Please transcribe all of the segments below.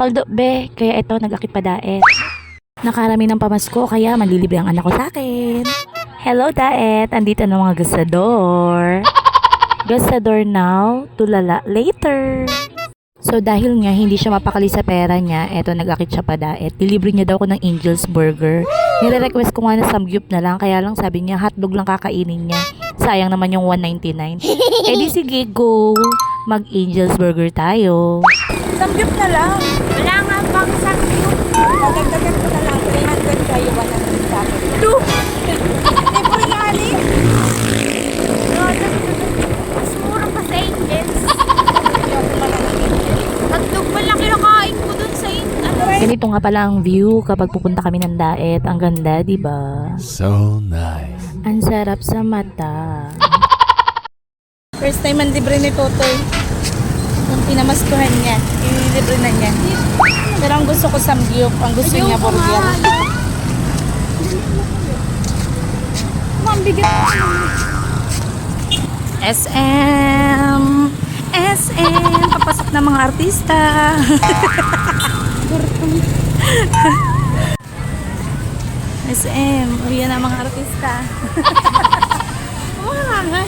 Paldo be, kaya ito nag-akit pa daet. Nakarami ng pamasko kaya manlilibre ang anak ko sa akin. Hello daet, andito na mga gastador. Gastador now, tulala later. So dahil nga hindi siya mapakali sa pera niya, eto nag-akit siya pa daet. Dilibre niya daw ako ng Angel's Burger. Nire-request ko nga na samgyup na lang, kaya lang sabi niya hotdog lang kakainin niya. Sayang naman yung 199. Eh di sige go, mag Angel's Burger tayo. Samgyup na lang. Wala nga bang samgyup? Dagdagan ko na lang. 300 kayo, 100 sa akin. Libre na ali. Mas mura pa sa Angels. Hotdog pa lang kinakain ko dun sa Ganito nga pala ang view kapag pupunta kami ng daet. Ang ganda, di ba? So nice. Ang sarap sa mata. First time ang libre ni Totoy. Yung pinamaskuhan niya, ililibre na niya. Pero ang gusto ko samgyup, ang gusto niya burger. Mambigat. SM! SM! Papasok na mga artista. SM, uwi na mga artista. Umangangan.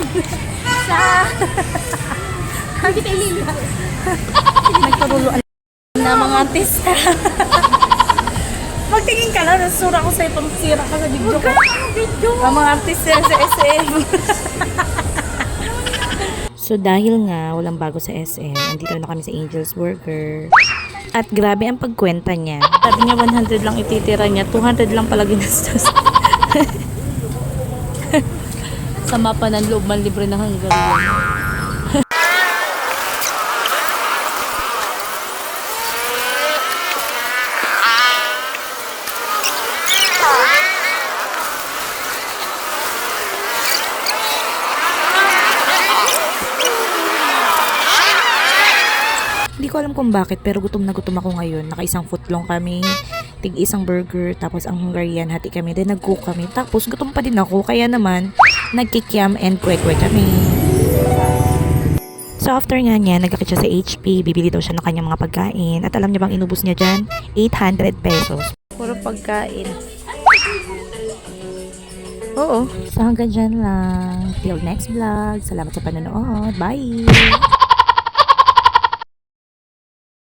Sa... Nagkaruluan na mga artista. Magtingin ka lang, nasura ko sa'yo pang sira ka sa video ko. Ang mga artista sa SM. So dahil nga walang bago sa SM, andito na kami sa Angel's Burger. At grabe ang pagkwenta niya. Sabi niya 100 lang ititira niya, 200 lang pala ginastos. Sa mapa ng loob man libre na Hungarian. Hindi ko alam kung bakit pero gutom na gutom ako ngayon. Naka-isang footlong kami, tig-isang burger, tapos ang Hungarian hati kami. Then nag-cook kami. Tapos gutom pa din ako kaya naman nagkikiam and kwek-kwek kami. So after nga niya, nagkakit siya sa HP, bibili daw siya ng kanyang mga pagkain. At alam niya bang inubos niya dyan? 800 pesos. Puro pagkain. Oo. So hanggang dyan lang. Till next vlog. Salamat sa panonood. Bye!